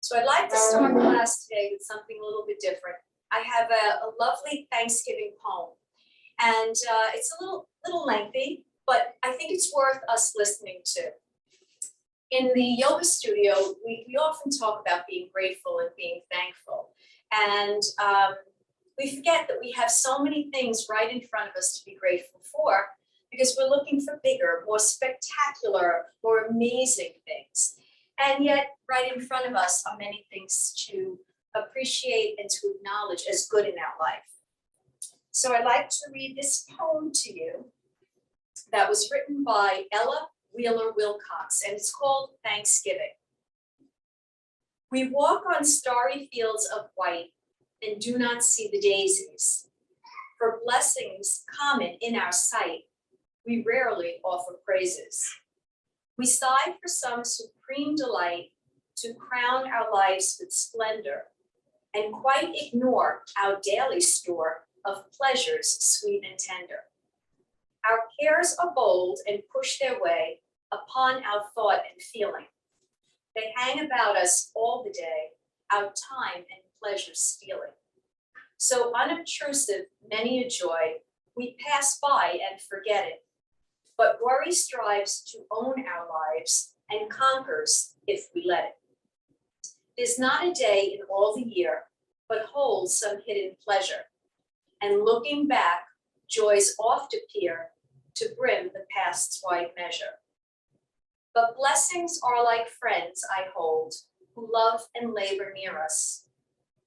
So I'd like to start class today with something a little bit different. I have a lovely Thanksgiving poem, and it's a little lengthy, but I think it's worth us listening to. In the yoga studio, we often talk about being grateful and being thankful, and we forget that we have so many things right in front of us to be grateful for, because we're looking for bigger, more spectacular, more amazing things. And yet, right in front of us are many things to appreciate and to acknowledge as good in our life. So I'd like to read this poem to you that was written by Ella Wheeler Wilcox, and it's called Thanksgiving. We walk on starry fields of white and do not see the daisies. For blessings common in our sight, we rarely offer praises. We sigh for some supreme delight to crown our lives with splendor, and quite ignore our daily store of pleasures sweet and tender. Our cares are bold and push their way upon our thought and feeling. They hang about us all the day, our time and pleasure stealing. So unobtrusive, many a joy, we pass by and forget it. But worry strives to own our lives and conquers if we let it. There's not a day in all the year, but holds some hidden pleasure. And looking back, joys oft appear to brim the past's wide measure. But blessings are like friends, I hold, who love and labor near us.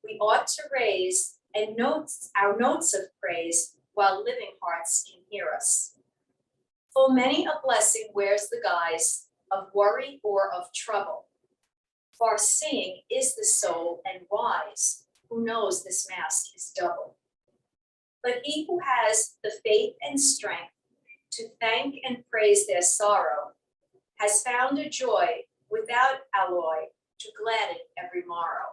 We ought to raise and our notes of praise while living hearts can hear us. Full many a blessing wears the guise of worry or of trouble. Far-seeing is the soul and wise, who knows this mask is double. But he who has the faith and strength to thank and praise their sorrow has found a joy without alloy to gladden every morrow.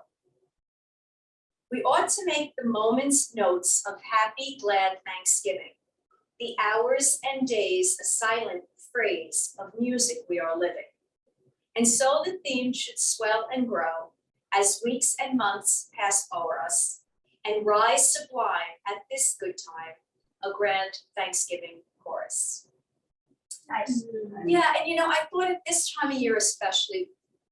We ought to make the moment's notes of happy, glad Thanksgiving, the hours and days a silent phrase of music we are living. And so the theme should swell and grow as weeks and months pass o'er us, and rise sublime at this good time, a grand Thanksgiving chorus. Nice. Yeah, and I thought at this time of year especially,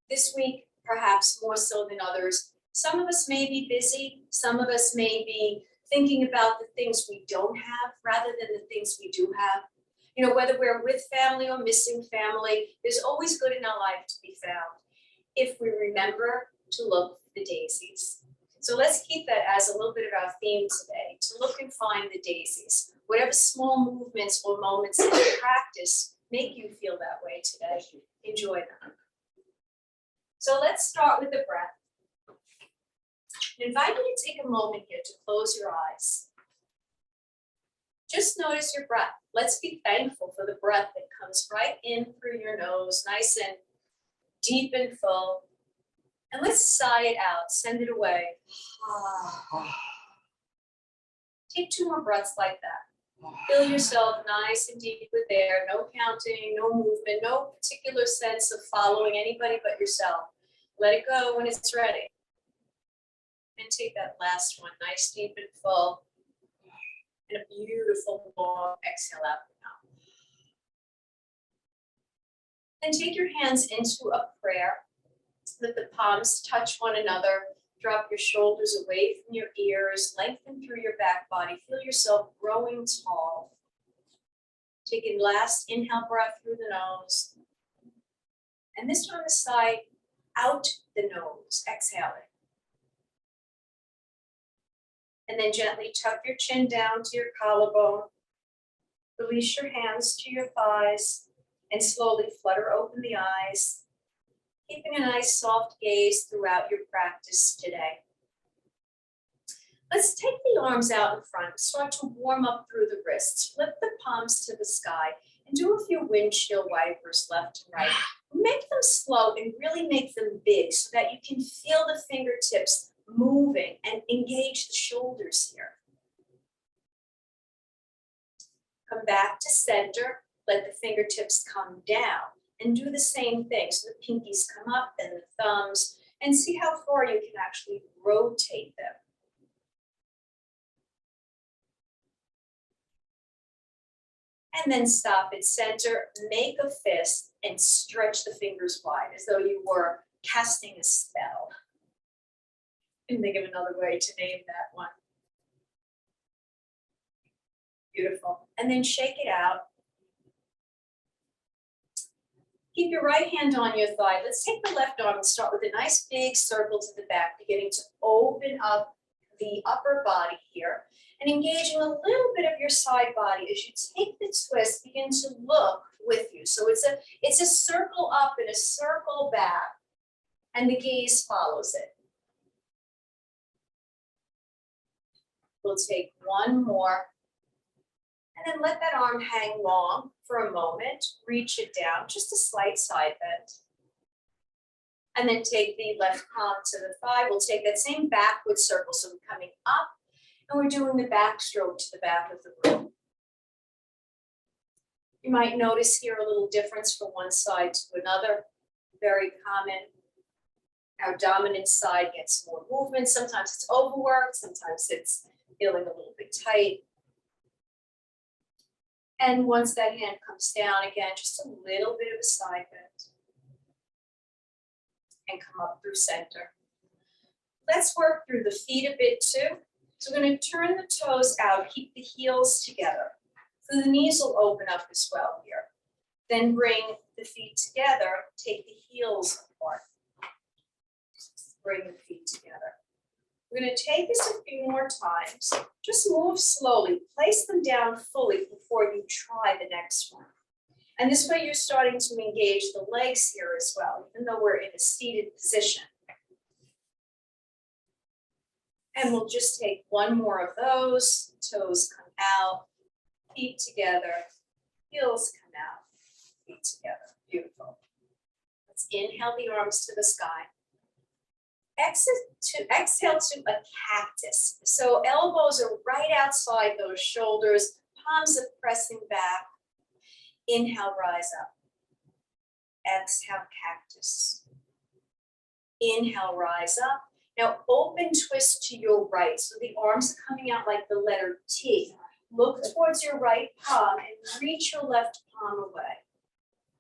this week perhaps more so than others, some of us may be busy, some of us may be thinking about the things we don't have rather than the things we do have. Whether we're with family or missing family, there's always good in our life to be found if we remember to look for the daisies. So let's keep that as a little bit of our theme today, to look and find the daisies. Whatever small movements or moments in your practice make you feel that way today, enjoy them. So let's start with the breath. I invite you to take a moment here to close your eyes. Just notice your breath. Let's be thankful for the breath that comes right in through your nose, nice and deep and full. And let's sigh it out, send it away. Take 2 more breaths like that. Fill yourself nice and deep with air, no counting, no movement, no particular sense of following anybody but yourself. Let it go when it's ready. And take that last one, nice, deep and full. And a beautiful long exhale out the mouth. Then take your hands into a prayer. Let the palms touch one another. Drop your shoulders away from your ears. Lengthen through your back body. Feel yourself growing tall. Take a last inhale breath through the nose. And this time sigh out the nose, exhaling. And then gently tuck your chin down to your collarbone. Release your hands to your thighs and slowly flutter open the eyes, keeping a nice soft gaze throughout your practice today. Let's take the arms out in front, start to warm up through the wrists, flip the palms to the sky, and do a few windshield wipers left and right. Make them slow and really make them big so that you can feel the fingertips moving and engage the shoulders here. Come back to center, let the fingertips come down and do the same thing. So the pinkies come up and the thumbs, And see how far you can actually rotate them. And then stop at center, make a fist, and stretch the fingers wide as though you were casting a spell. And think of another way to name that one. Beautiful. And then shake it out. Keep your right hand on your thigh. Let's take the left arm and start with a nice big circle to the back, beginning to open up the upper body here and engaging a little bit of your side body as you take the twist, begin to look with you. So it's a circle up and a circle back, and the gaze follows it. We'll take one more, and then let that arm hang long for a moment. Reach it down, just a slight side bend. And then take the left palm to the thigh. We'll take that same backward circle. So we're coming up, and we're doing the backstroke to the back of the room. You might notice here a little difference from one side to another. Very common. Our dominant side gets more movement. Sometimes it's overworked. Sometimes it's feeling a little bit tight. And once that hand comes down, again, just a little bit of a side bend. And come up through center. Let's work through the feet a bit too. So we're going to turn the toes out, keep the heels together. So the knees will open up as well here. Then bring the feet together, take the heels apart. Bring the feet together. We're going to take this a few more times. Just move slowly. Place them down fully before you try the next one. And this way you're starting to engage the legs here as well, even though we're in a seated position. And we'll just take one more of those. Toes come out, feet together, heels come out, feet together. Beautiful. Let's inhale the arms to the sky. Exhale to a cactus. So elbows are right outside those shoulders, palms are pressing back. Inhale, rise up. Exhale, cactus. Inhale, rise up. Now open twist to your right. So the arms are coming out like the letter T. Look towards your right palm and reach your left palm away.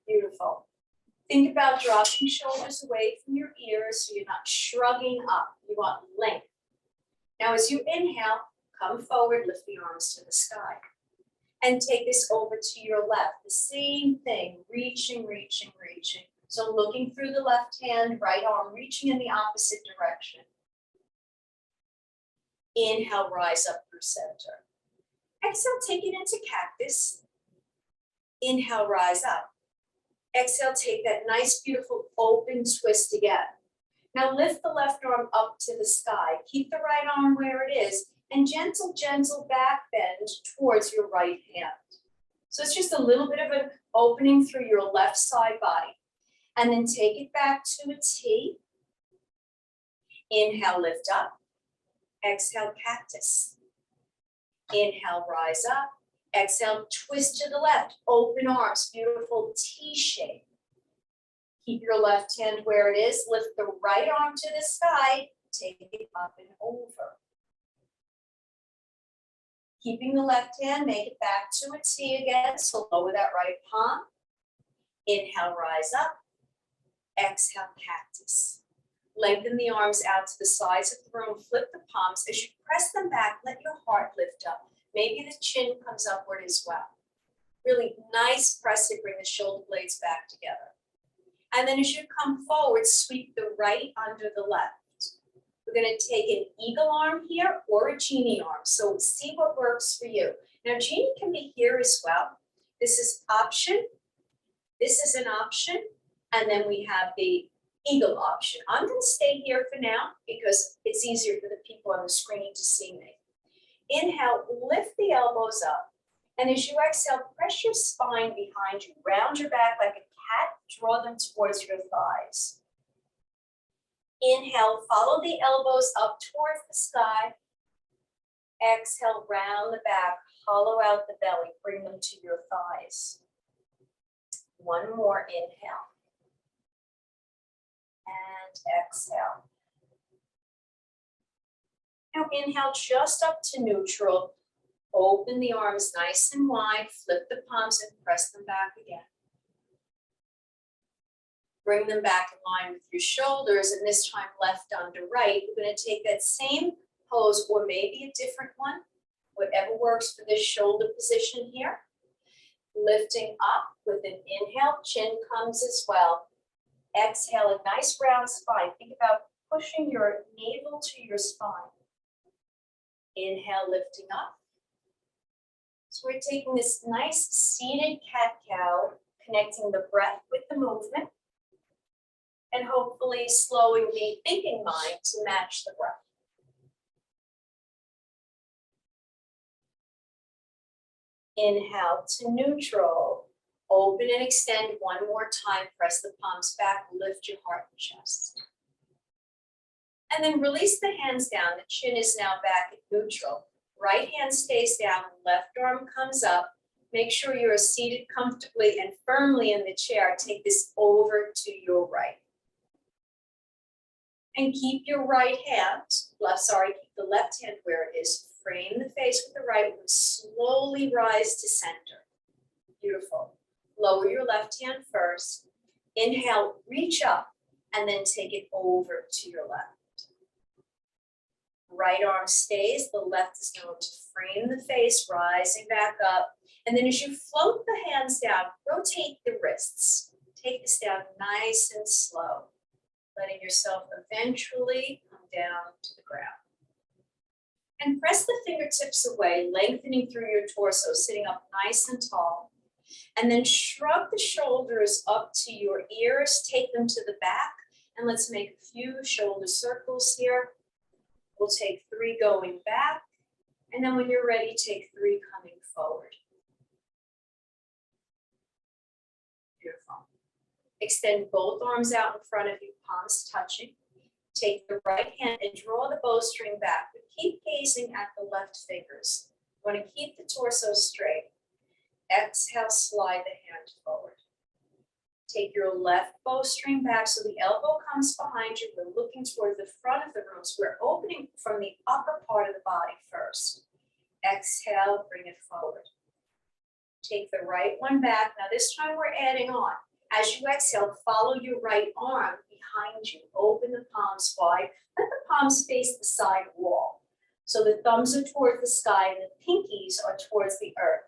Beautiful. Think about dropping shoulders away from your ears so you're not shrugging up. You want length. Now as you inhale, come forward, lift the arms to the sky. And take this over to your left. The same thing, reaching, reaching, reaching. So looking through the left hand, right arm reaching in the opposite direction. Inhale, rise up through center. Exhale, take it into cactus. Inhale, rise up. Exhale, take that nice, beautiful open twist again. Now lift the left arm up to the sky. Keep the right arm where it is. And gentle, gentle back bend towards your right hand. So it's just a little bit of an opening through your left side body. And then take it back to a T. Inhale, lift up. Exhale, cactus. Inhale, rise up. Exhale, twist to the left. Open arms, beautiful T shape. Keep your left hand where it is. Lift the right arm to the sky. Take it up and over. Keeping the left hand, make it back to a T again. So lower that right palm. Inhale, rise up. Exhale, cactus. Lengthen the arms out to the sides of the room. Flip the palms. As you press them back, let your heart lift up. Maybe the chin comes upward as well. Really nice press to bring the shoulder blades back together. And then as you come forward, sweep the right under the left. We're going to take an eagle arm here or a genie arm. So see what works for you. Now genie can be here as well. This is option. This is an option. And then we have the eagle option. I'm going to stay here for now because it's easier for the people on the screen to see me. Inhale, lift the elbows up. And as you exhale, press your spine behind you. Round your back like a cat. Draw them towards your thighs. Inhale, follow the elbows up towards the sky. Exhale, round the back, hollow out the belly, bring them to your thighs. One more inhale. And exhale. Now inhale just up to neutral. Open the arms nice and wide, flip the palms and press them back again. Bring them back in line with your shoulders, and this time left under right. We're going to take that same pose, or maybe a different one, whatever works for this shoulder position here. Lifting up with an inhale, chin comes as well. Exhale, a nice round spine. Think about pushing your navel to your spine. Inhale, lifting up. So we're taking this nice seated cat-cow, connecting the breath with the movement, and hopefully slowing the thinking mind to match the breath. Inhale to neutral. Open and extend one more time. Press the palms back, lift your heart and chest. And then release the hands down. The chin is now back at neutral. Right hand stays down, left arm comes up. Make sure you're seated comfortably and firmly in the chair. Take this over to your right. And keep your right hand, keep the left hand where it is. Frame the face with the right one. Slowly rise to center. Beautiful. Lower your left hand first. Inhale, reach up, and then take it over to your left. Right arm stays, the left is going to frame the face, rising back up. And then as you float the hands down, rotate the wrists. Take this down nice and slow, letting yourself eventually come down to the ground. And press the fingertips away, lengthening through your torso, sitting up nice and tall. And then shrug the shoulders up to your ears, take them to the back, and let's make a few shoulder circles here. We'll take 3 going back, and then when you're ready, take 3 coming forward. Beautiful. Extend both arms out in front of you, palms touching. Take the right hand and draw the bowstring back, but keep gazing at the left fingers. You want to keep the torso straight. Exhale, slide the hand forward. Take your left bowstring back so the elbow comes behind you. We're looking toward the front of the room. So we're opening from the upper part of the body first. Exhale, bring it forward. Take the right one back. Now this time we're adding on. As you exhale, follow your right arm behind you. Open the palms wide. Let the palms face the side wall. So the thumbs are toward the sky and the pinkies are towards the earth.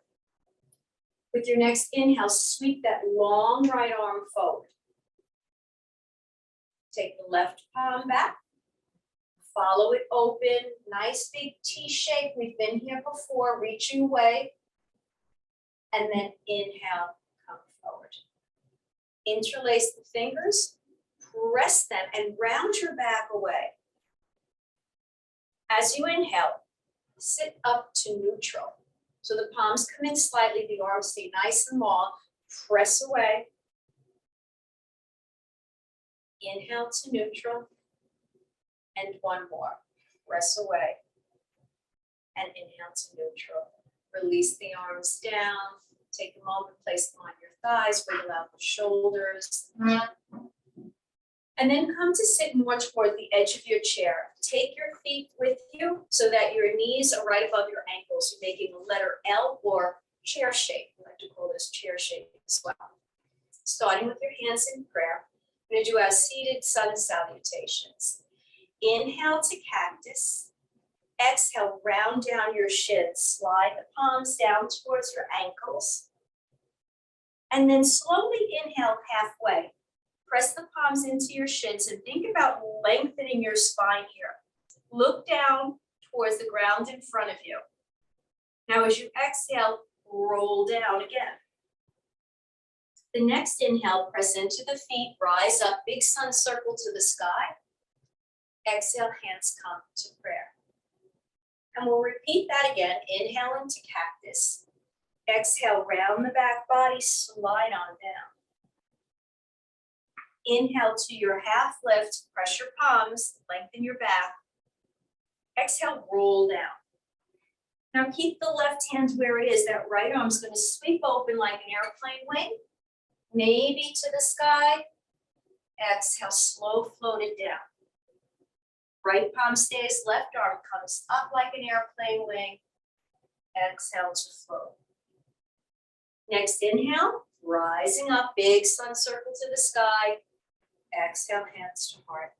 With your next inhale, sweep that long right arm forward. Take the left palm back. Follow it open. Nice big T shape. We've been here before. Reaching away. And then inhale, come forward. Interlace the fingers. Press them and round your back away. As you inhale, sit up to neutral. So the palms come in slightly, the arms stay nice and long. Press away. Inhale to neutral. And one more. Press away. And inhale to neutral. Release the arms down. Take a moment, place them on your thighs, wiggle out the shoulders. And then come to sit more toward the edge of your chair. Take your feet with you so that your knees are right above your ankles. You're making a letter L or chair shape. We like to call this chair shape as well. Starting with your hands in prayer, we're going to do our seated Sun Salutations. Inhale to cactus. Exhale, round down your shins. Slide the palms down towards your ankles. And then slowly inhale halfway. Press the palms into your shins and think about lengthening your spine here. Look down towards the ground in front of you. Now as you exhale, roll down again. The next inhale, press into the feet, rise up, big sun circle to the sky. Exhale, hands come to prayer. And we'll repeat that again. Inhale into cactus. Exhale, round the back body, slide on down. Inhale to your half lift, press your palms, lengthen your back. Exhale, roll down. Now keep the left hand where it is. That right arm's going to sweep open like an airplane wing, maybe to the sky, Exhale, slow float it down. Right palm stays, left arm comes up like an airplane wing. Exhale to float. Next inhale, rising up, big sun circle to the sky. Exhale, hands to heart.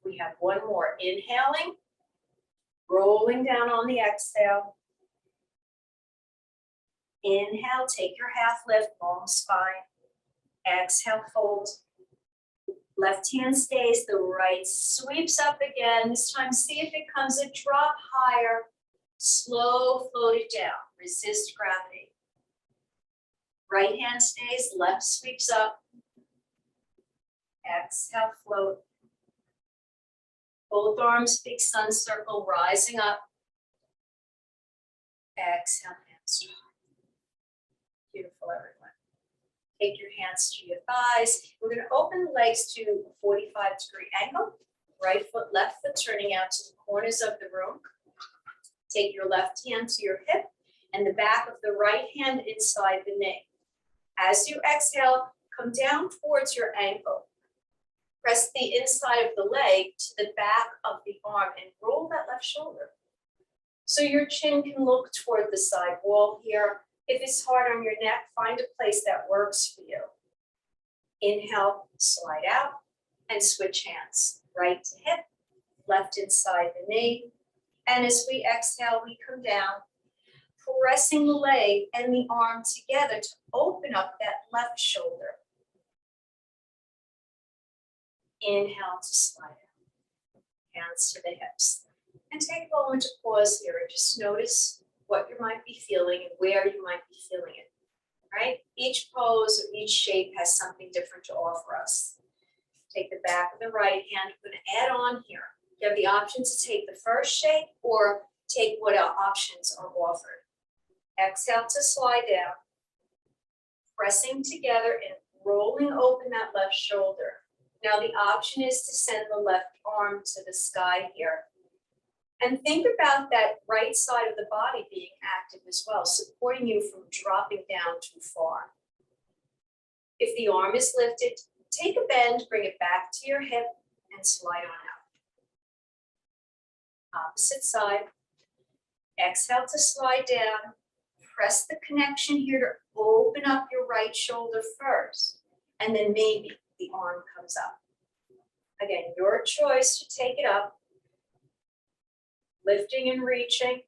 We have one more. Inhaling, rolling down on the exhale. Inhale, take your half lift, long spine. Exhale, fold. Left hand stays, the right sweeps up again. This time, see if it comes a drop higher. Slow float it down, resist gravity. Right hand stays, left sweeps up. Exhale, float. Both arms, big sun circle, rising up. Exhale, hands to heart. Beautiful, everyone. Take your hands to your thighs. We're going to open the legs to a 45-degree angle. Right foot, left foot turning out to the corners of the room. Take your left hand to your hip and the back of the right hand inside the knee. As you exhale, come down towards your ankle. Press the inside of the leg to the back of the arm and roll that left shoulder. So your chin can look toward the side wall here. If it's hard on your neck, find a place that works for you. Inhale, slide out and switch hands. Right to hip, left inside the knee. And as we exhale, we come down, pressing the leg and the arm together to open up that left shoulder. Inhale to slide out, hands to the hips. And take a moment to pause here and just notice what you might be feeling and where you might be feeling it, right? Each pose or each shape has something different to offer us. Take the back of the right hand, we're gonna add on here. You have the option to take the first shape or take what options are offered. Exhale to slide down, pressing together and rolling open that left shoulder. Now the option is to send the left arm to the sky here. And think about that right side of the body being active as well, supporting you from dropping down too far. If the arm is lifted, take a bend, bring it back to your hip and slide on out. Opposite side. Exhale to slide down. Press the connection here to open up your right shoulder first, and then maybe the arm comes up. Again, your choice to take it up. Lifting and reaching.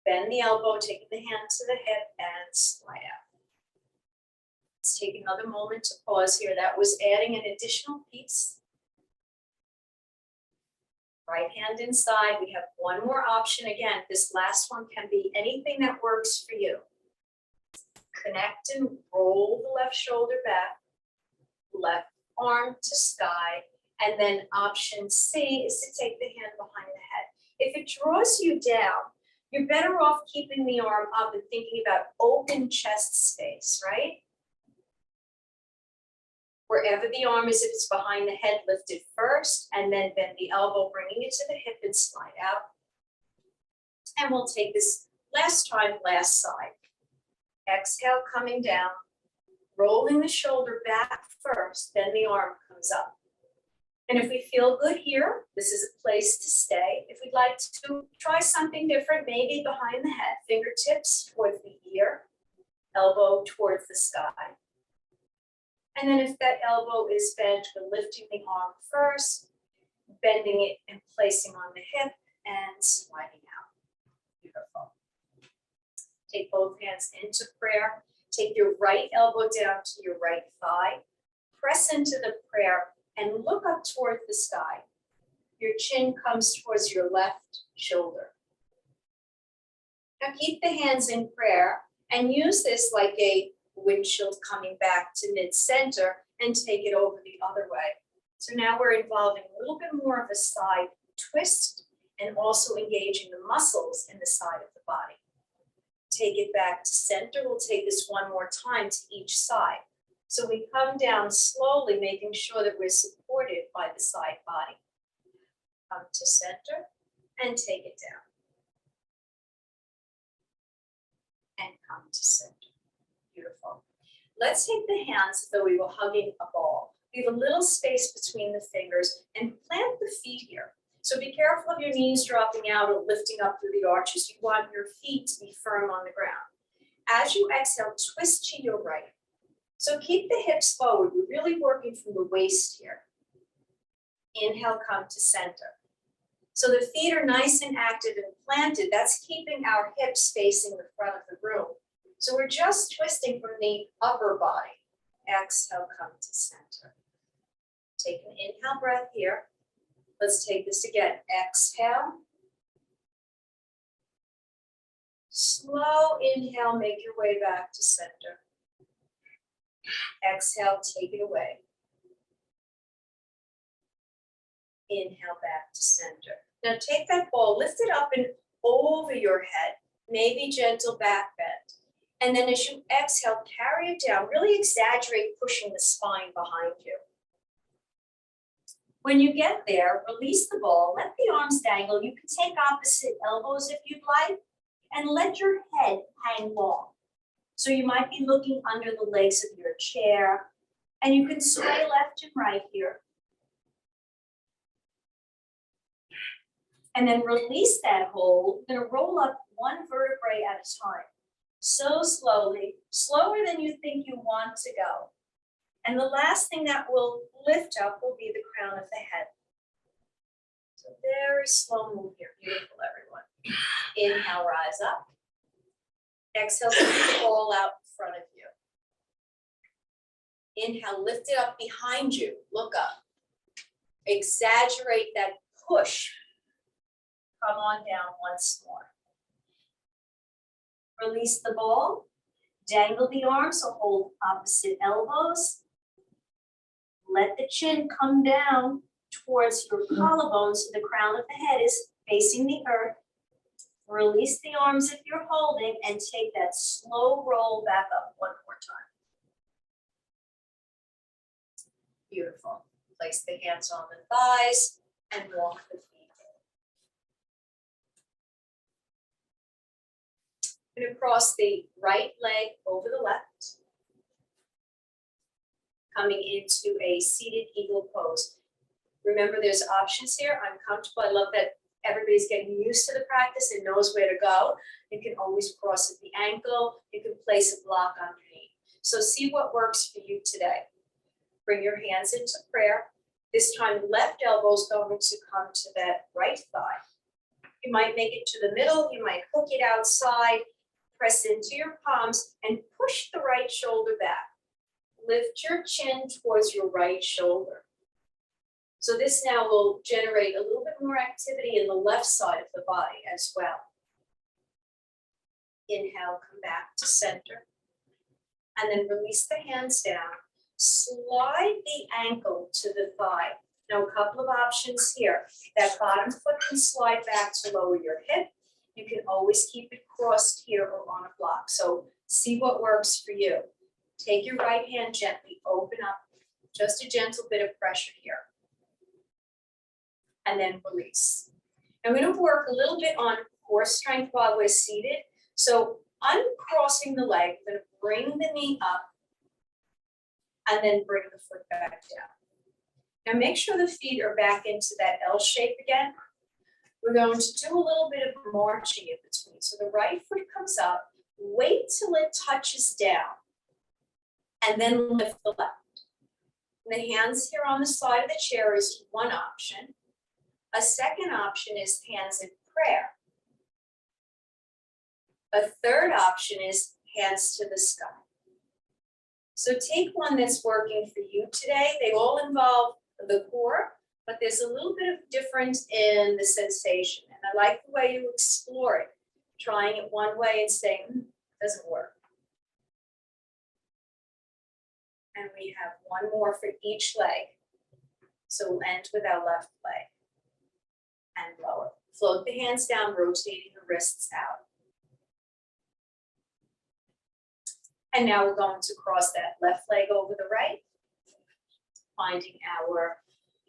Bend the elbow, taking the hand to the hip and slide out. Let's take another moment to pause here. That was adding an additional piece. Right hand inside. We have one more option. Again, this last one can be anything that works for you. Connect and roll the left shoulder back. Left arm to sky. And then option C is to take the hand behind the head. If it draws you down, you're better off keeping the arm up and thinking about open chest space, right? Wherever the arm is, if it's behind the head, lift it first, and then bend the elbow, bringing it to the hip and slide out. And we'll take this last time, last side. Exhale, coming down, rolling the shoulder back first, then the arm comes up. And if we feel good here, this is a place to stay. If we'd like to try something different, maybe behind the head, fingertips towards the ear, elbow towards the sky. And then if that elbow is bent, we're lifting the arm first, bending it and placing on the hip and sliding out. Beautiful. Take both hands into prayer. Take your right elbow down to your right thigh. Press into the prayer and look up toward the sky. Your chin comes towards your left shoulder. Now keep the hands in prayer and use this like a windshield coming back to mid-center and take it over the other way. So now we're involving a little bit more of a side twist and also engaging the muscles in the side of the body. Take it back to center. We'll take this one more time to each side. So we come down slowly, making sure that we're supported by the side body. Come to center and take it down. And come to center. Beautiful. Let's take the hands as though we were hugging a ball. Leave a little space between the fingers and plant the feet here. So be careful of your knees dropping out or lifting up through the arches. You want your feet to be firm on the ground. As you exhale, twist to your right. So keep the hips forward. We're really working from the waist here. Inhale, come to center. So the feet are nice and active and planted. That's keeping our hips facing the front of the room. So we're just twisting from the upper body. Exhale, come to center. Take an inhale breath here. Let's take this again. Exhale. Slow inhale, make your way back to center. Exhale, take it away. Inhale back to center. Now take that ball, lift it up and over your head, maybe gentle back bend. And then as you exhale, carry it down, really exaggerate pushing the spine behind you. When you get there, release the ball, let the arms dangle. You can take opposite elbows if you'd like, and let your head hang long. So you might be looking under the legs of your chair, and you can sway left and right here. And then release that hold. We're gonna roll up one vertebrae at a time. So slowly, slower than you think you want to go. And the last thing that will lift up will be the crown of the head. So very slow move here. Beautiful, everyone. Inhale, rise up. Exhale, lift the ball out in front of you. Inhale, lift it up behind you. Look up. Exaggerate that push. Come on down once more. Release the ball. Dangle the arms, so hold opposite elbows. Let the chin come down towards your collarbone so the crown of the head is facing the earth. Release the arms if you're holding and take that slow roll back up one more time. Beautiful. Place the hands on the thighs and walk the feet. I'm going to cross the right leg over the left. Coming into a seated eagle pose. Remember, there's options here. I'm comfortable. I love that everybody's getting used to the practice and knows where to go. You can always cross at the ankle. You can place a block underneath. So see what works for you today. Bring your hands into prayer. This time, left elbow is going to come to that right thigh. You might make it to the middle. You might hook it outside. Press into your palms and push the right shoulder back. Lift your chin towards your right shoulder. So this now will generate a little bit more activity in the left side of the body as well. Inhale, come back to center. And then release the hands down. Slide the ankle to the thigh. Now a couple of options here. That bottom foot can slide back to lower your hip. You can always keep it crossed here or on a block. So see what works for you. Take your right hand gently, open up, just a gentle bit of pressure here. And then release. And we're going to work a little bit on core strength while we're seated. So uncrossing the leg, we're going to bring the knee up and then bring the foot back down. Now make sure the feet are back into that L shape again. We're going to do a little bit of marching in between. So the right foot comes up, wait till it touches down, and then lift the left. And the hands here on the side of the chair is one option. A second option is hands in prayer. A third option is hands to the sky. So take one that's working for you today. They all involve the core, but there's a little bit of difference in the sensation. And I like the way you explore it, trying it one way and saying, doesn't work. And we have one more for each leg. So we'll end with our left leg and lower. Float the hands down, rotating the wrists out. And now we're going to cross that left leg over the right, finding our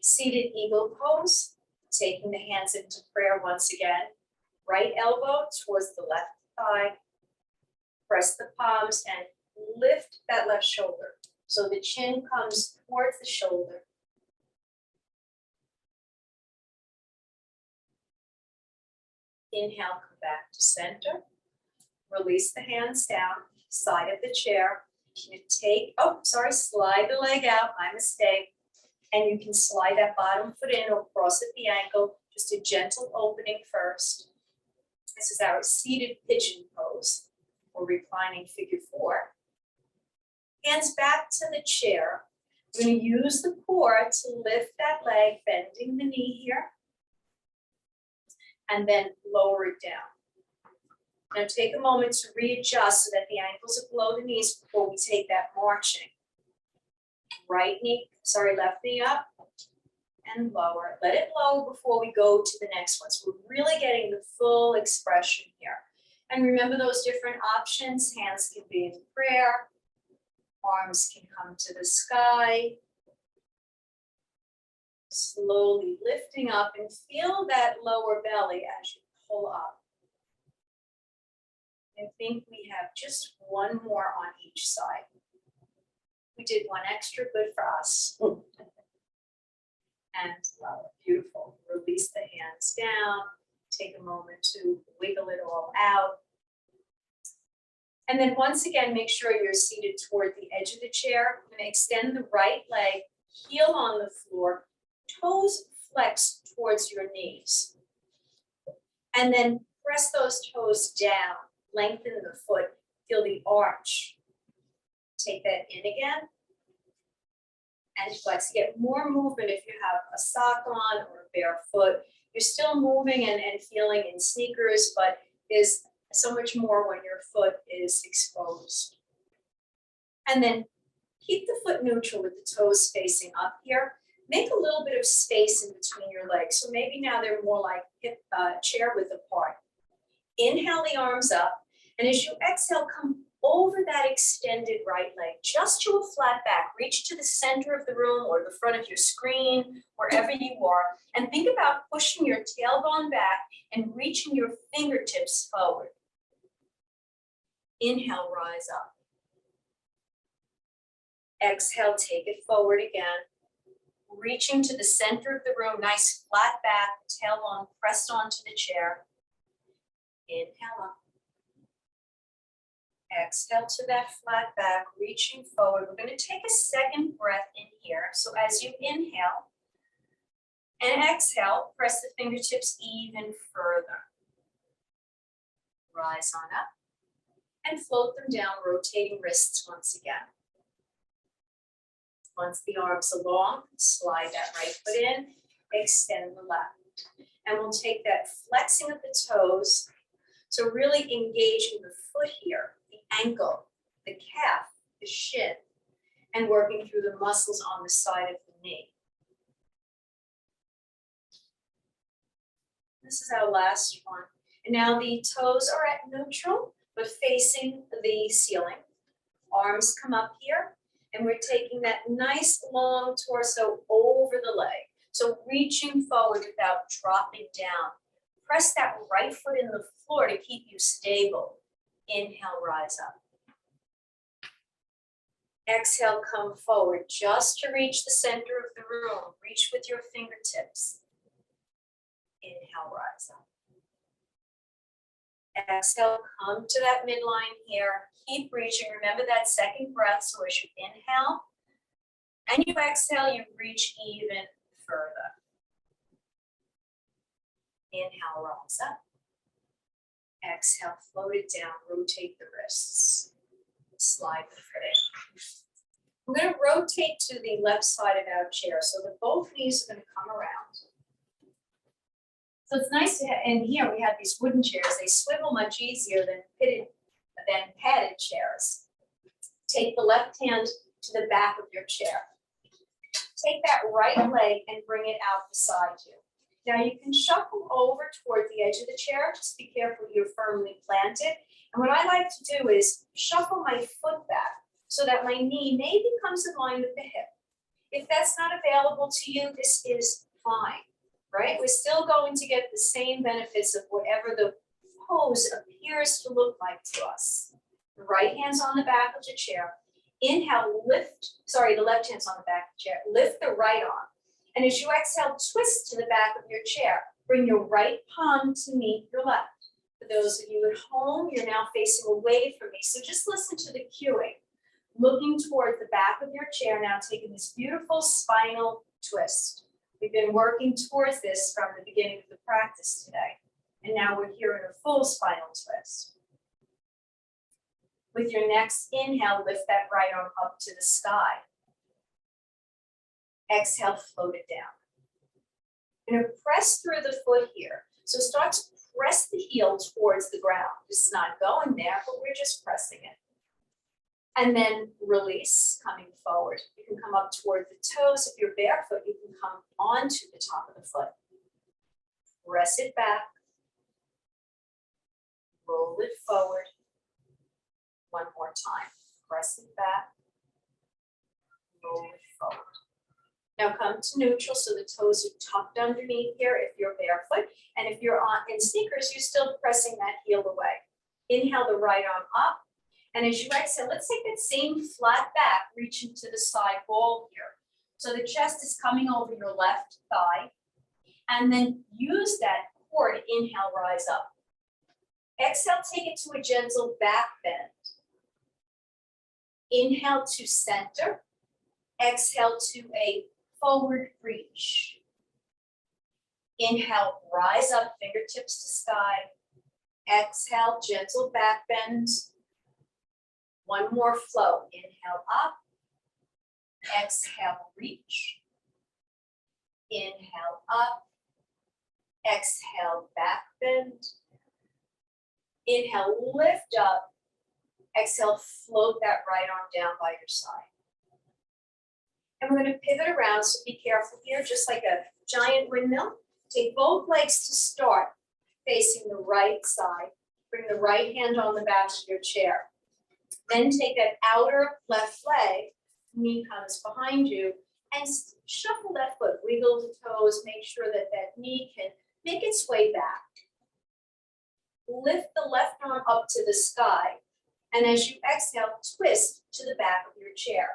seated eagle pose, taking the hands into prayer once again. Right elbow towards the left thigh. Press the palms and lift that left shoulder. So the chin comes towards the shoulder. Inhale, come back to center. Release the hands down, side of the chair. You take, slide the leg out, my mistake. And you can slide that bottom foot in or cross at the ankle, just a gentle opening first. This is our seated pigeon pose or reclining figure 4. Hands back to the chair. We're going to use the core to lift that leg, bending the knee here, and then lower it down. Now take a moment to readjust so that the ankles are below the knees before we take that marching. Left knee up and lower. Let it lower before we go to the next one. So we're really getting the full expression here. And remember those different options. Hands can be in prayer. Arms can come to the sky. Slowly lifting up and feel that lower belly as you pull up. I think we have just one more on each side. We did one extra, good for us. And beautiful. Release the hands down. Take a moment to wiggle it all out. And then once again, make sure you're seated toward the edge of the chair. I'm going to extend the right leg, heel on the floor, toes flex towards your knees. And then press those toes down, lengthen the foot, feel the arch. Take that in again. And flex. You get more movement if you have a sock on or a bare foot. You're still moving and feeling in sneakers, but there's so much more when your foot is exposed. And then keep the foot neutral with the toes facing up here. Make a little bit of space in between your legs. So maybe now they're more like hip chair width apart. Inhale the arms up. And as you exhale, come over that extended right leg, just to a flat back. Reach to the center of the room or the front of your screen, wherever you are, and think about pushing your tailbone back and reaching your fingertips forward. Inhale, rise up. Exhale, take it forward again. Reaching to the center of the room, nice flat back, tailbone pressed onto the chair. Inhale up. Exhale to that flat back, reaching forward. We're going to take a second breath in here. So as you inhale and exhale, press the fingertips even further. Rise on up and float them down, rotating wrists once again. Once the arms are long, slide that right foot in, extend the left. And we'll take that flexing of the toes. So really engaging the foot here, the ankle, the calf, the shin, and working through the muscles on the side of the knee. This is our last one. And now the toes are at neutral, but facing the ceiling. Arms come up here, and we're taking that nice long torso over the leg. So reaching forward without dropping down. Press that right foot in the floor to keep you stable. Inhale, rise up. Exhale, come forward just to reach the center of the room. Reach with your fingertips. Inhale, rise up. Exhale, come to that midline here. Keep reaching. Remember that second breath. So as you inhale and you exhale, you reach even further. Inhale, rise up. Exhale, float it down, rotate the wrists. Slide the foot in. We're going to rotate to the left side of our chair so that both knees are going to come around. So it's nice to have, and here we have these wooden chairs. They swivel much easier than padded chairs. Take the left hand to the back of your chair. Take that right leg and bring it out beside you. Now you can shuffle over toward the edge of the chair. Just be careful you're firmly planted. And what I like to do is shuffle my foot back so that my knee maybe comes in line with the hip. If that's not available to you, this is fine, right? We're still going to get the same benefits of whatever the pose appears to look like to us. The right hand's on the back of the chair. Inhale, lift, sorry, the left hand's on the back of the chair. Lift the right arm. And as you exhale, twist to the back of your chair. Bring your right palm to meet your left. For those of you at home, you're now facing away from me. So just listen to the cueing. Looking toward the back of your chair, now taking this beautiful spinal twist. We've been working towards this from the beginning of the practice today. And now we're here in a full spinal twist. With your next inhale, lift that right arm up to the sky. Exhale, float it down. You're gonna press through the foot here. So start to press the heel towards the ground. It's not going there, but we're just pressing it. And then release, coming forward. You can come up toward the toes. If you're barefoot, you can come onto the top of the foot. Press it back. Roll it forward. One more time. Press it back. Roll it forward. Now come to neutral, so the toes are tucked underneath here if you're barefoot. And if you're in sneakers, you're still pressing that heel away. Inhale the right arm up. And as you exhale, let's take that same flat back, reaching to the side wall here. So the chest is coming over your left thigh. And then use that core to inhale, rise up. Exhale, take it to a gentle back bend. Inhale to center. Exhale to a forward reach. Inhale, rise up, fingertips to sky. Exhale, gentle back bend. One more flow. Inhale up. Exhale, reach. Inhale up. Exhale, back bend. Inhale, lift up. Exhale, float that right arm down by your side. And we're going to pivot around, so be careful here, just like a giant windmill. Take both legs to start, facing the right side. Bring the right hand on the back of your chair. Then take that outer left leg, knee comes behind you, and shuffle that foot. Wiggle the toes, make sure that that knee can make its way back. Lift the left arm up to the sky. And as you exhale, twist to the back of your chair.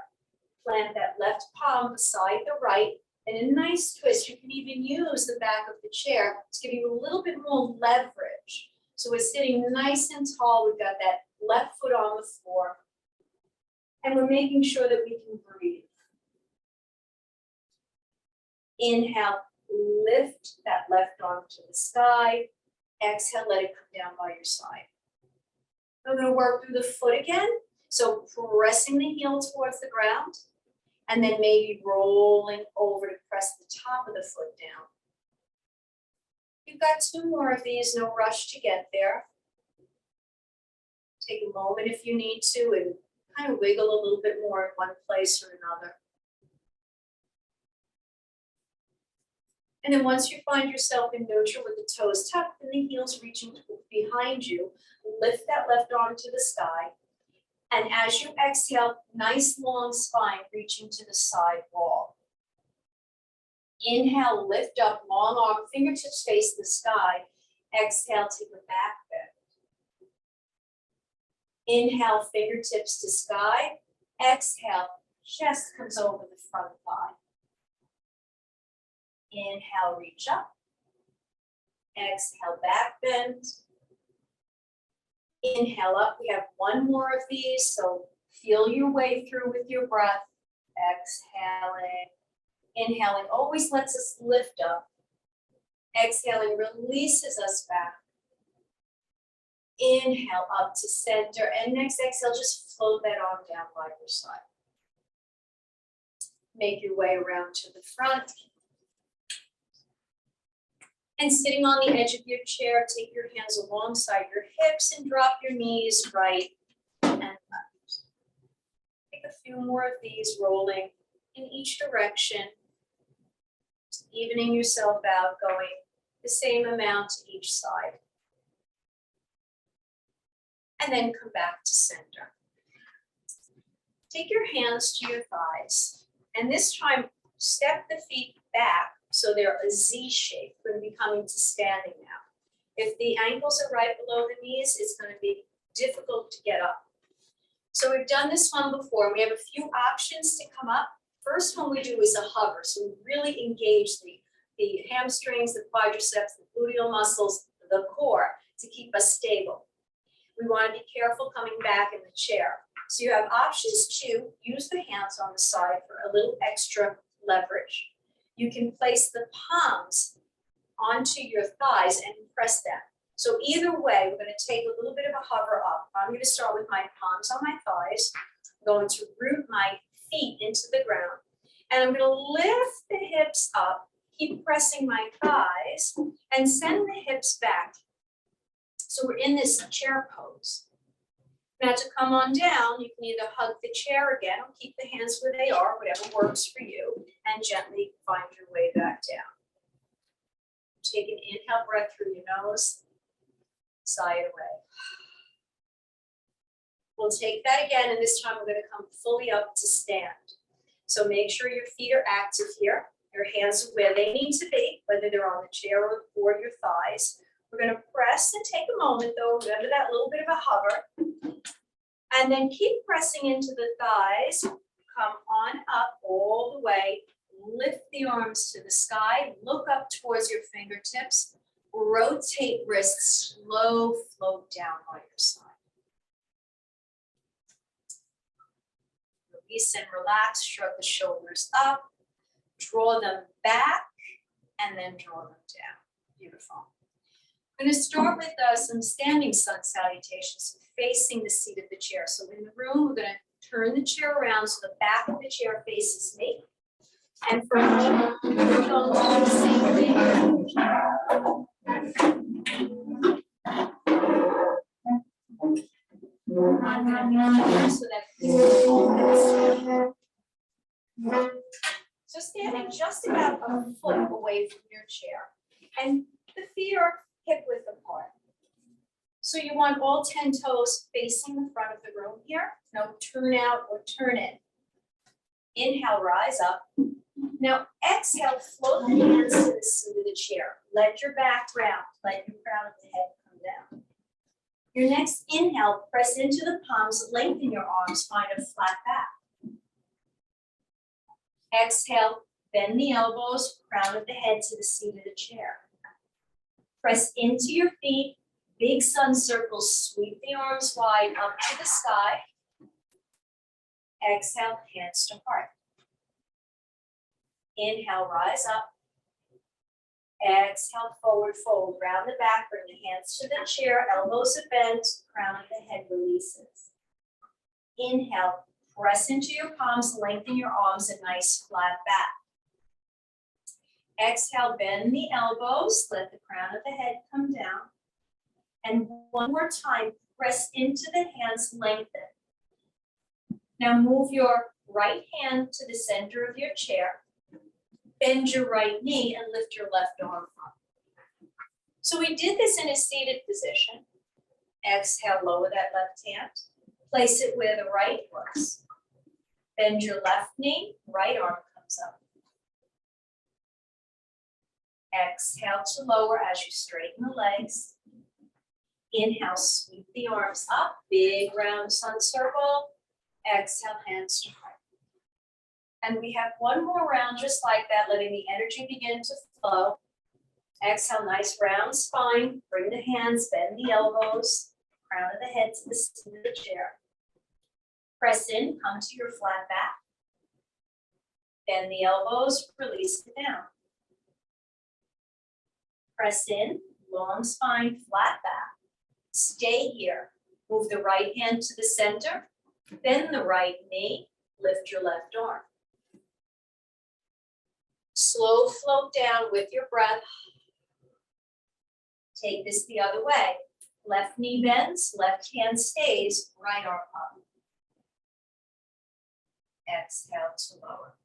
Plant that left palm beside the right, and a nice twist. You can even use the back of the chair to give you a little bit more leverage. So we're sitting nice and tall. We've got that left foot on the floor. And we're making sure that we can breathe. Inhale, lift that left arm to the sky. Exhale, let it come down by your side. We're going to work through the foot again. So pressing the heel towards the ground, and then maybe rolling over to press the top of the foot down. You've got two more of these, no rush to get there. Take a moment if you need to and kind of wiggle a little bit more in one place or another. And then once you find yourself in neutral with the toes tucked and the heels reaching behind you, lift that left arm to the sky. And as you exhale, nice long spine reaching to the side wall. Inhale, lift up, long arm, fingertips face the sky. Exhale, take a back bend. Inhale, fingertips to sky. Exhale, chest comes over the front thigh. Inhale, reach up. Exhale, back bend. Inhale up. We have one more of these, so feel your way through with your breath. Exhaling. Inhaling always lets us lift up. Exhaling releases us back. Inhale up to center, and next exhale, just float that arm down by your side. Make your way around to the front. And sitting on the edge of your chair, take your hands alongside your hips and drop your knees right and left. Take a few more of these, rolling in each direction, evening yourself out, going the same amount to each side. And then come back to center. Take your hands to your thighs, and this time step the feet back so they're a Z shape. We're going to be coming to standing now. If the ankles are right below the knees, it's going to be difficult to get up. So we've done this one before. We have a few options to come up. First one we do is a hover. So we really engage the hamstrings, the quadriceps, the gluteal muscles, the core to keep us stable. We want to be careful coming back in the chair. So you have options to use the hands on the side for a little extra leverage. You can place the palms onto your thighs and press them. So either way, we're going to take a little bit of a hover up. I'm going to start with my palms on my thighs. I'm going to root my feet into the ground. And I'm going to lift the hips up, keep pressing my thighs, and send the hips back. So we're in this chair pose. Now to come on down, you can either hug the chair again or keep the hands where they are, whatever works for you, and gently find your way back down. Take an inhale breath through your nose, sigh it away. We'll take that again, and this time we're going to come fully up to stand. So make sure your feet are active here. Your hands are where they need to be, whether they're on the chair or your thighs. We're going to press and take a moment though. Remember that little bit of a hover. And then keep pressing into the thighs. Come on up all the way. Lift the arms to the sky. Look up towards your fingertips. Rotate wrists. Slow float down on your side. Release and relax. Shrug the shoulders up. Draw them back. And then draw them down. Beautiful. I'm going to start with some standing sun salutations, facing the seat of the chair. So in the room, we're going to turn the chair around so the back of the chair faces me. And for a moment, we're going to do the same thing. So standing just about a foot away from your chair. And the feet are hip width apart. So you want all 10 toes facing the front of the room here. No turn out or turn in. Inhale, rise up. Now exhale, float the hands to the seat of the chair. Let your back round, let your crown of the head come down. Your next inhale, press into the palms, lengthen your arms, find a flat back. Exhale, bend the elbows, crown of the head to the seat of the chair. Press into your feet, big sun circles, sweep the arms wide up to the sky. Exhale, hands to heart. Inhale, rise up. Exhale, forward fold, round the back, bring the hands to the chair, elbows are bent, crown of the head releases. Inhale, press into your palms, lengthen your arms, a nice flat back. Exhale, bend the elbows, let the crown of the head come down. And one more time, press into the hands, lengthen. Now move your right hand to the center of your chair. Bend your right knee and lift your left arm up. So we did this in a seated position. Exhale, lower that left hand. Place it where the right was. Bend your left knee, right arm comes up. Exhale to lower as you straighten the legs. Inhale, sweep the arms up, big round sun circle. Exhale, hands to heart. And we have one more round just like that, letting the energy begin to flow. Exhale, nice round spine. Bring the hands, bend the elbows, crown of the head to the seat of the chair. Press in, come to your flat back. Bend the elbows, release it down. Press in, long spine, flat back. Stay here. Move the right hand to the center. Bend the right knee. Lift your left arm. Slow float down with your breath. Take this the other way. Left knee bends, left hand stays, right arm up. Exhale to lower.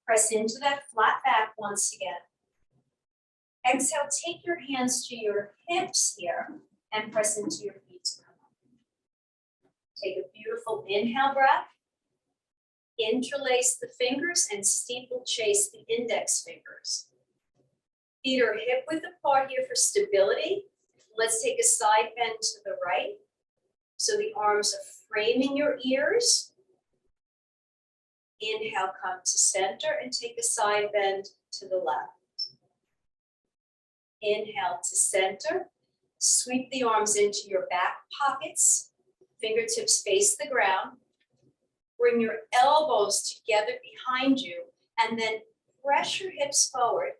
Press into that flat back once again. Exhale, take your hands to your hips here and press into your feet to come up. Take a beautiful inhale breath. Interlace the fingers and steeplechase the index fingers. Feet are hip width apart here for stability. Let's take a side bend to the right. So the arms are framing your ears. Inhale, come to center and take a side bend to the left. Inhale to center. Sweep the arms into your back pockets. Fingertips face the ground. Bring your elbows together behind you and then press your hips forward.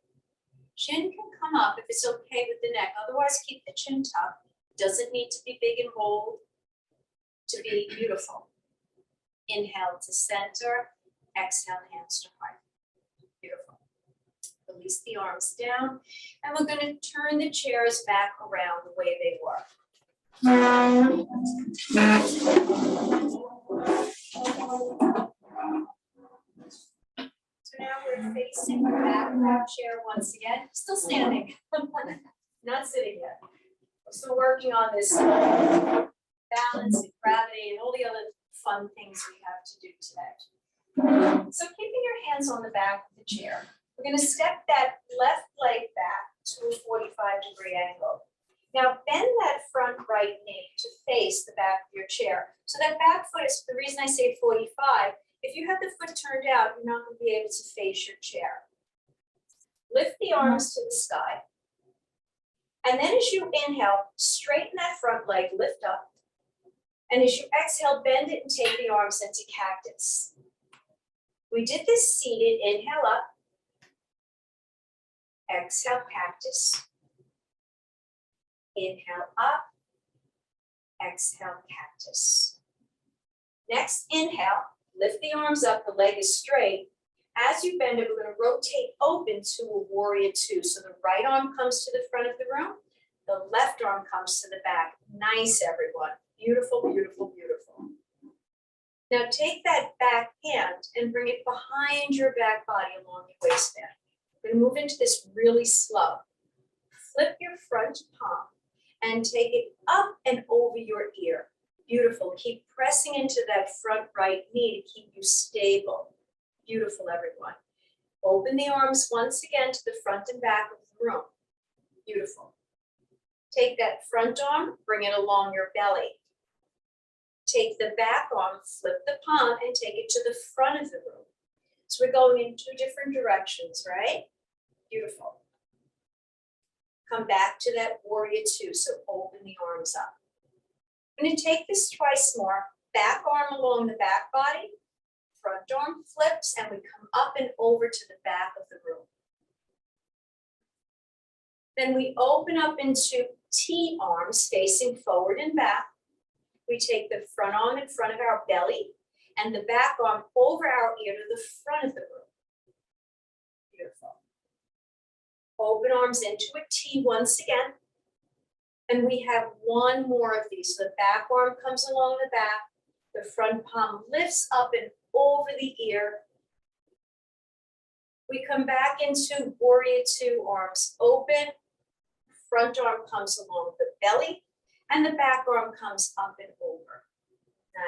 Chin can come up if it's okay with the neck. Otherwise, keep the chin tucked. Doesn't need to be big and bold to be beautiful. Inhale to center. Exhale, hands to heart. Beautiful. Release the arms down. And we're going to turn the chairs back around the way they were. So now we're facing the back of our chair once again. Still standing, not sitting yet. We're still working on this balance and gravity and all the other fun things we have to do today. So keeping your hands on the back of the chair, we're going to step that left leg back to a 45-degree angle. Now bend that front right knee to face the back of your chair. So that back foot is the reason I say 45. If you have the foot turned out, you're not going to be able to face your chair. Lift the arms to the sky. And then as you inhale, straighten that front leg, lift up. And as you exhale, bend it and take the arms into cactus. We did this seated. Inhale up. Exhale, cactus. Inhale up. Exhale, cactus. Next, inhale. Lift the arms up, the leg is straight. As you bend it, we're going to rotate open to a warrior two. So the right arm comes to the front of the room, the left arm comes to the back. Nice, everyone. Beautiful, beautiful, beautiful. Now take that back hand and bring it behind your back body along your waistband. We're going to move into this really slow. Flip your front palm and take it up and over your ear. Beautiful. Keep pressing into that front right knee to keep you stable. Beautiful, everyone. Open the arms once again to the front and back of the room. Beautiful. Take that front arm, bring it along your belly. Take the back arm, flip the palm, and take it to the front of the room. So we're going in two different directions, right? Beautiful. Come back to that warrior two, so open the arms up. I'm going to take this twice more. Back arm along the back body, front arm flips, and we come up and over to the back of the room. Then we open up into T arms facing forward and back. We take the front arm in front of our belly and the back arm over our ear to the front of the room. Beautiful. Open arms into a T once again. And we have one more of these. So the back arm comes along the back. The front palm lifts up and over the ear. We come back into warrior two, arms open. Front arm comes along the belly. And the back arm comes up and over.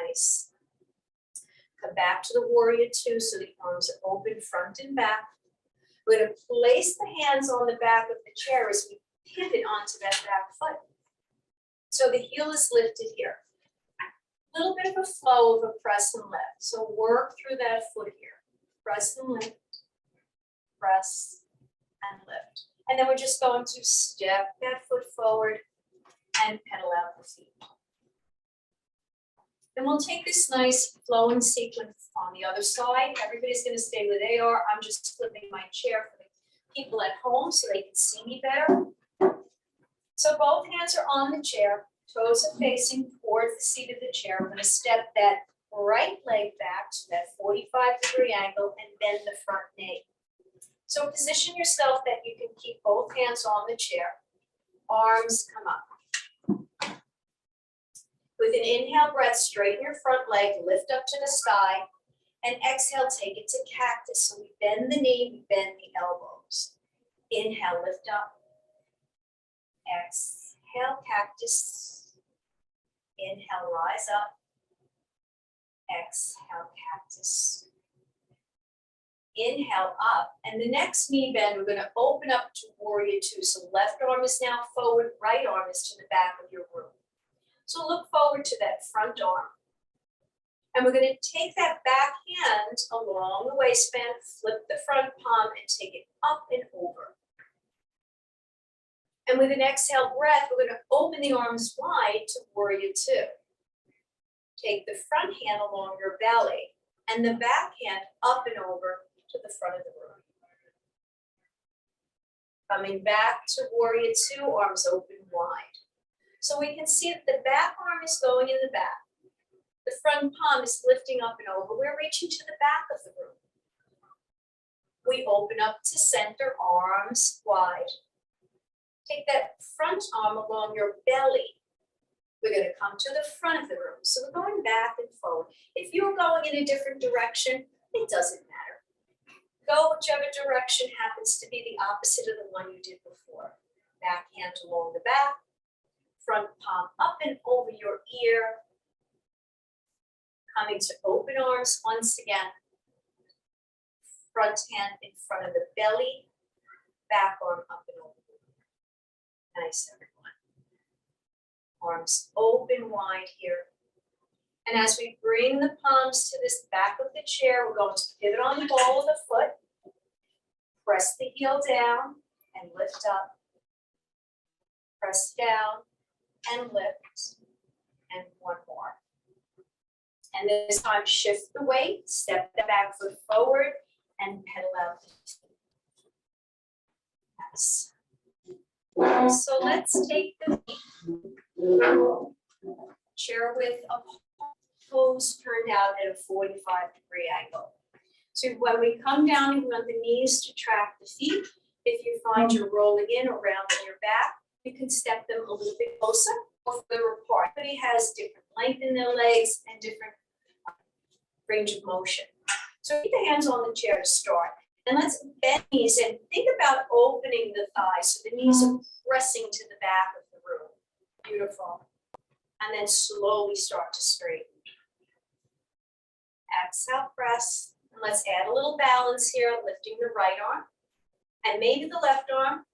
Nice. Come back to the warrior two, so the arms are open front and back. We're going to place the hands on the back of the chair as we pivot onto that back foot. So the heel is lifted here. A little bit of a flow of a press and lift. So work through that foot here. Press and lift, press and lift. And then we're just going to step that foot forward and pedal out the feet. Then we'll take this nice flowing sequence on the other side. Everybody's going to stay where they are. I'm just flipping my chair for the people at home so they can see me better. So both hands are on the chair, toes are facing towards the seat of the chair. I'm going to step that right leg back to that 45-degree angle and bend the front knee. So position yourself that you can keep both hands on the chair. Arms come up. With an inhale breath, straighten your front leg, lift up to the sky, and exhale, take it to cactus. So we bend the knee, we bend the elbows. Inhale, lift up. Exhale, cactus. Inhale, rise up. Exhale, cactus. Inhale up, and the next knee bend, we're going to open up to warrior two. So left arm is now forward, right arm is to the back of your room. So look forward to that front arm. And we're going to take that back hand along the waistband, flip the front palm and take it up and over. And with an exhale breath, we're going to open the arms wide to warrior two. Take the front hand along your belly and the back hand up and over to the front of the room. Coming back to warrior two, arms open wide. So we can see that the back arm is going in the back. The front palm is lifting up and over. We're reaching to the back of the room. We open up to center, arms wide. Take that front arm along your belly. We're going to come to the front of the room. So we're going back and forward. If you're going in a different direction, it doesn't matter. Go whichever direction happens to be the opposite of the one you did before. Back hand along the back, front palm up and over your ear. Coming to open arms once again. Front hand in front of the belly, back arm up and over. Nice, everyone. Arms open wide here. And as we bring the palms to this back of the chair, we're going to pivot on the ball of the foot. Press the heel down and lift up. Press down and lift. And one more. And this time shift the weight, step the back foot forward and pedal out the feet. Yes. So let's take the chair with a pose turned out at a 45-degree angle. So when we come down, we want the knees to track the feet. If you find you're rolling in or rounding your back, you can step them a little bit closer or further apart. Everybody has different length in their legs and different range of motion. So keep the hands on the chair to start. And let's bend knees and think about opening the thighs so the knees are pressing to the back of the room. Beautiful. And then slowly start to straighten. Exhale, press. And let's add a little balance here, lifting the right arm and maybe the left arm,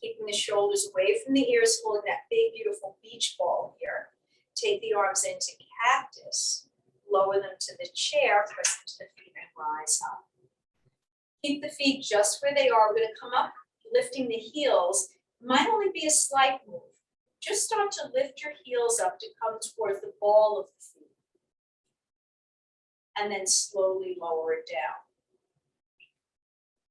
keeping the shoulders away from the ears, holding that big, beautiful beach ball here. Take the arms into cactus, lower them to the chair, press them to the feet and rise up. Keep the feet just where they are. We're going to come up, lifting the heels. It might only be a slight move. Just start to lift your heels up to come towards the ball of the feet. And then slowly lower it down.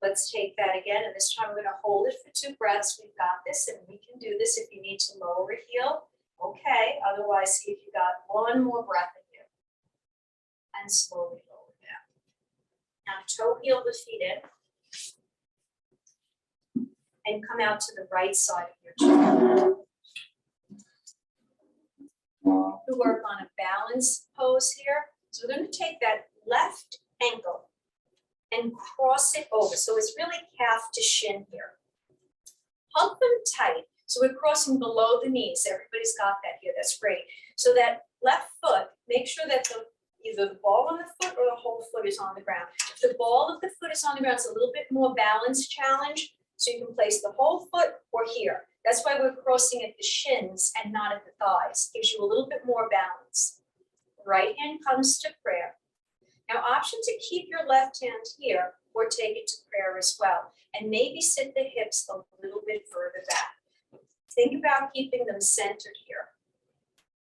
Let's take that again. And this time we're going to hold it for 2 breaths. We've got this and we can do this. If you need to lower a heel, okay. Otherwise, see if you got one more breath in you. And slowly lower down. Now toe heel the feet in. And come out to the right side of your chair. We work on a balance pose here. So we're going to take that left ankle and cross it over. So it's really calf to shin here. Hug them tight. So we're crossing below the knees. Everybody's got that here. That's great. So that left foot, make sure that either the ball of the foot or the whole foot is on the ground. If the ball of the foot is on the ground, it's a little bit more balance challenge. So you can place the whole foot or here. That's why we're crossing at the shins and not at the thighs. Gives you a little bit more balance. Right hand comes to prayer. Now, option to keep your left hand here or take it to prayer as well. And maybe sit the hips a little bit further back. Think about keeping them centered here.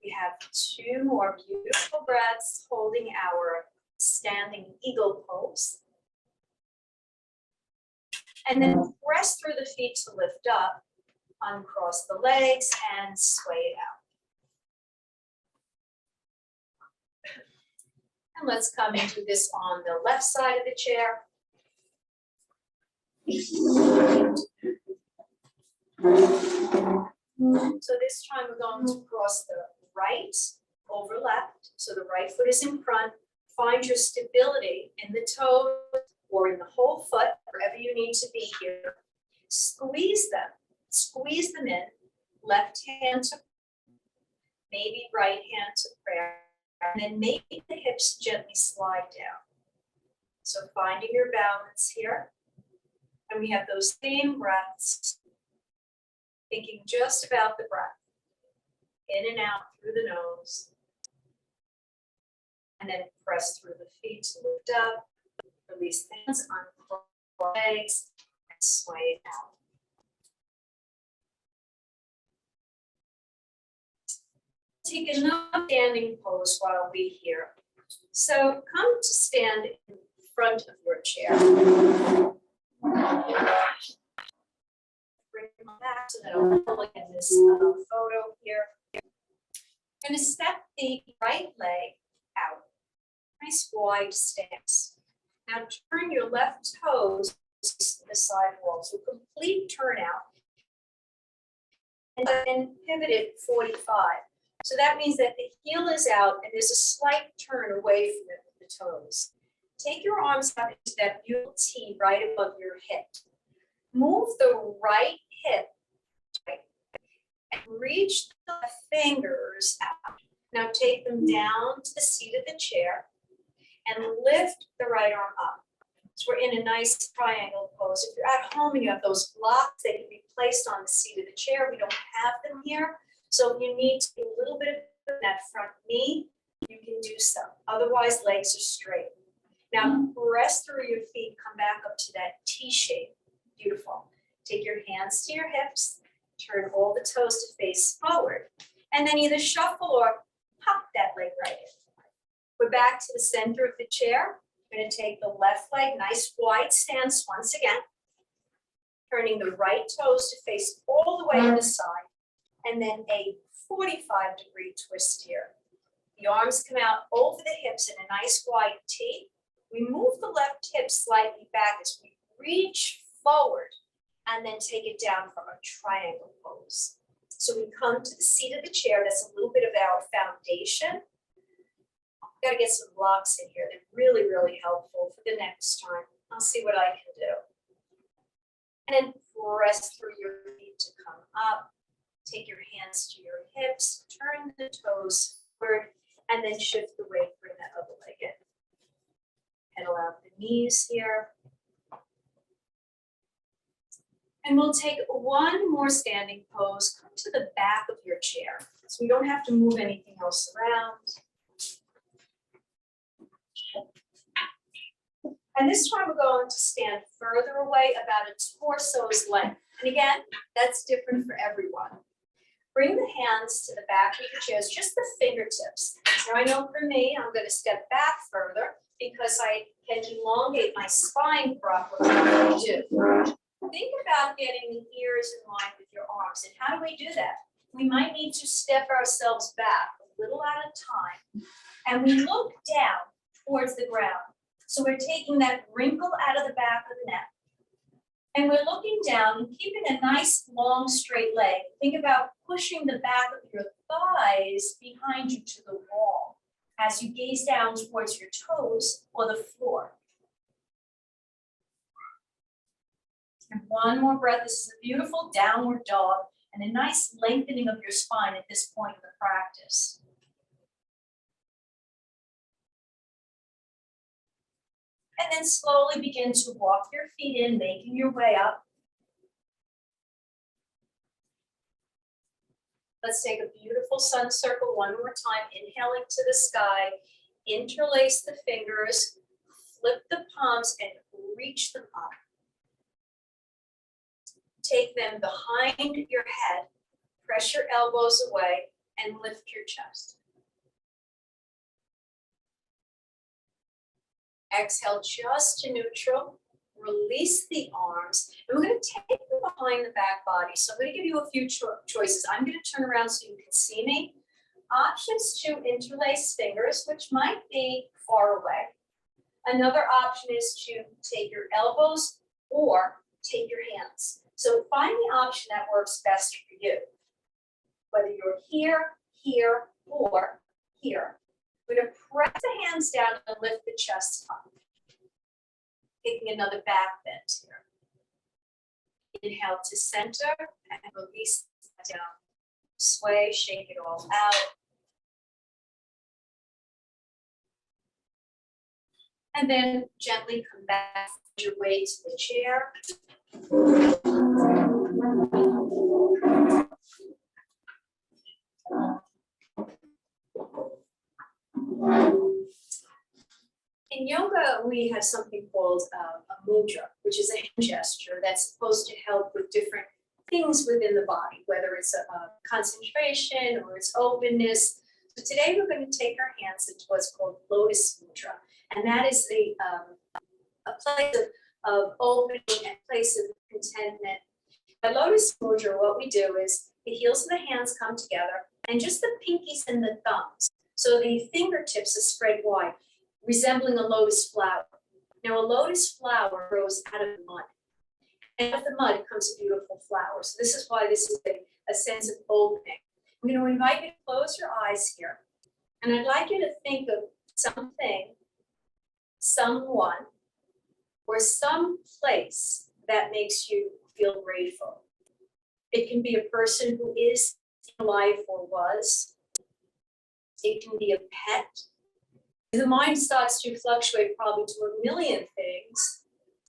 We have 2 more beautiful breaths holding our standing eagle pose. And then press through the feet to lift up, uncross the legs and sway it out. And let's come and do this on the left side of the chair. So this time we're going to cross the right over left. So the right foot is in front. Find your stability in the toes or in the whole foot, wherever you need to be here. Squeeze them in. Left hand to maybe right hand to prayer. And then maybe the hips gently slide down. So finding your balance here. And we have those same breaths, thinking just about the breath. in and out through the nose. And then press through the feet to lift up. Release the hands, uncross legs, and sway it out. Take another standing pose while we're here. So come to stand in front of your chair. Bring them back so that I'm looking at this photo here. Going to step the right leg out. Nice wide stance. Now turn your left toes to the side wall. So complete turn out. And then pivot it 45. So that means that the heel is out and there's a slight turn away from the toes. Take your arms out into that beautiful T right above your hip. Move the right hip and reach the fingers out. Now take them down to the seat of the chair and lift the right arm up. So we're in a nice triangle pose. If you're at home and you have those blocks, they can be placed on the seat of the chair. We don't have them here. So if you need to do a little bit of that front knee, you can do so. Otherwise, legs are straight. Now, press through your feet, come back up to that T shape. Beautiful. Take your hands to your hips, turn all the toes to face forward, and then either shuffle or pop that leg right in. We're back to the center of the chair. We're going to take the left leg, nice wide stance once again, turning the right toes to face all the way to the side, and then a 45-degree twist here. The arms come out over the hips in a nice wide T. We move the left hip slightly back as we reach forward and then take it down from a triangle pose. So we come to the seat of the chair. That's a little bit of our foundation. Got to get some blocks in here. They're really, really helpful for the next time. I'll see what I can do. And then press through your feet to come up. Take your hands to your hips, turn the toes forward, and then shift the weight, bring that other leg in. Pedal out the knees here. And we'll take one more standing pose. Come to the back of your chair. So we don't have to move anything else around. And this time we're going to stand further away, about a torso's length. And again, that's different for everyone. Bring the hands to the back of your chairs, just the fingertips. Now I know for me, I'm going to step back further because I can elongate my spine properly when I do. Think about getting the ears in line with your arms. And how do we do that? We might need to step ourselves back a little at a time. And we look down towards the ground. So we're taking that wrinkle out of the back of the neck. And we're looking down and keeping a nice long straight leg. Think about pushing the back of your thighs behind you to the wall as you gaze down towards your toes or the floor. And one more breath. This is a beautiful downward dog and a nice lengthening of your spine at this point in the practice. And then slowly begin to walk your feet in, making your way up. Let's take a beautiful sun circle one more time, inhaling to the sky, interlace the fingers, flip the palms and reach them up. Take them behind your head, press your elbows away and lift your chest. Exhale just to neutral, release the arms, and we're going to take them behind the back body. So I'm going to give you a few choices. I'm going to turn around so you can see me. Options to interlace fingers, which might be far away. Another option is to take your elbows or take your hands. So find the option that works best for you. Whether you're here, here, or here. We're going to press the hands down and lift the chest up. Taking another back bend here. Inhale to center and release down. Sway, shake it all out. And then gently come back your way to the chair. In yoga, we have something called a mudra, which is a hand gesture that's supposed to help with different things within the body, whether it's a concentration or it's openness. So today we're going to take our hands into what's called lotus mudra, and that is a place of opening, a place of contentment. By lotus mudra, what we do is the heels of the hands come together, and just the pinkies and the thumbs. So the fingertips are spread wide, resembling a lotus flower. Now, a lotus flower grows out of mud. And out of the mud comes a beautiful flower. So this is why this is a sense of opening. I'm going to invite you to close your eyes here. And I'd like you to think of something, someone, or some place that makes you feel grateful. It can be a person who is in life or was. It can be a pet. The mind starts to fluctuate probably to a million things.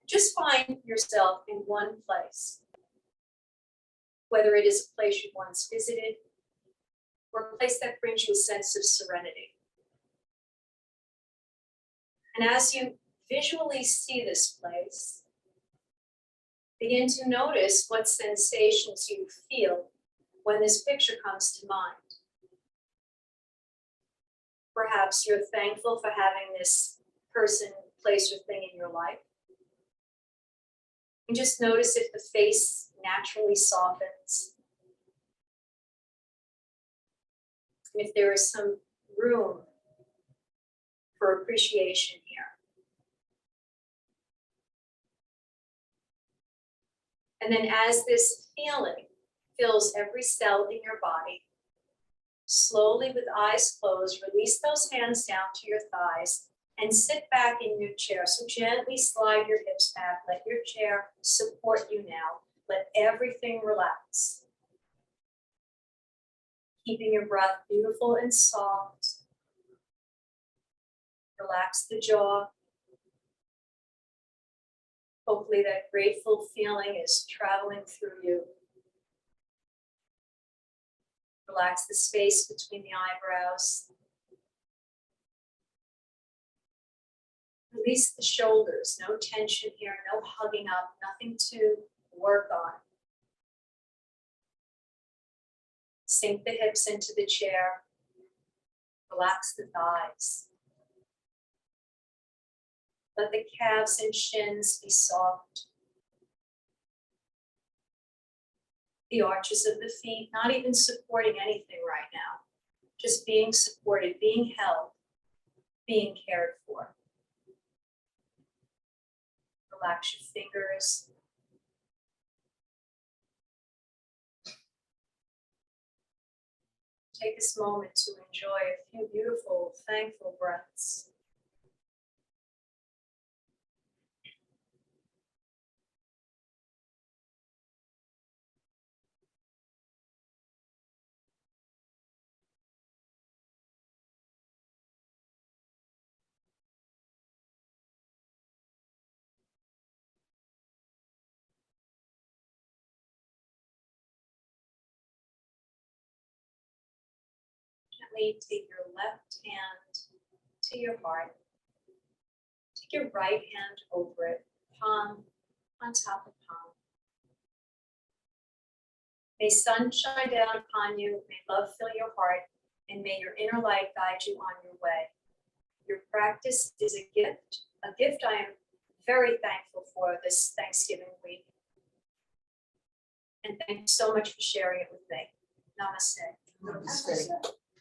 Just find yourself in one place, whether it is a place you once visited or a place that brings you a sense of serenity. And as you visually see this place, begin to notice what sensations you feel when this picture comes to mind. Perhaps you're thankful for having this person, place, or thing in your life. And just notice if the face naturally softens. And if there is some room for appreciation here. And then as this feeling fills every cell in your body, slowly with eyes closed, release those hands down to your thighs and sit back in your chair. So gently slide your hips back. Let your chair support you now. Let everything relax. Keeping your breath beautiful and soft. Relax the jaw. Hopefully that grateful feeling is traveling through you. Relax the space between the eyebrows. Release the shoulders, no tension here, no hugging up, nothing to work on. Sink the hips into the chair. Relax the thighs. Let the calves and shins be soft. The arches of the feet, not even supporting anything right now. Just being supported, being held, being cared for. Relax your fingers. Take this moment to enjoy a few beautiful, thankful breaths. Gently take your left hand to your heart. Take your right hand over it, palm on top of palm. May sun shine down upon you, may love fill your heart, and may your inner light guide you on your way. Your practice is a gift I am very thankful for this Thanksgiving week. And thank you so much for sharing it with me. Namaste. Namaste.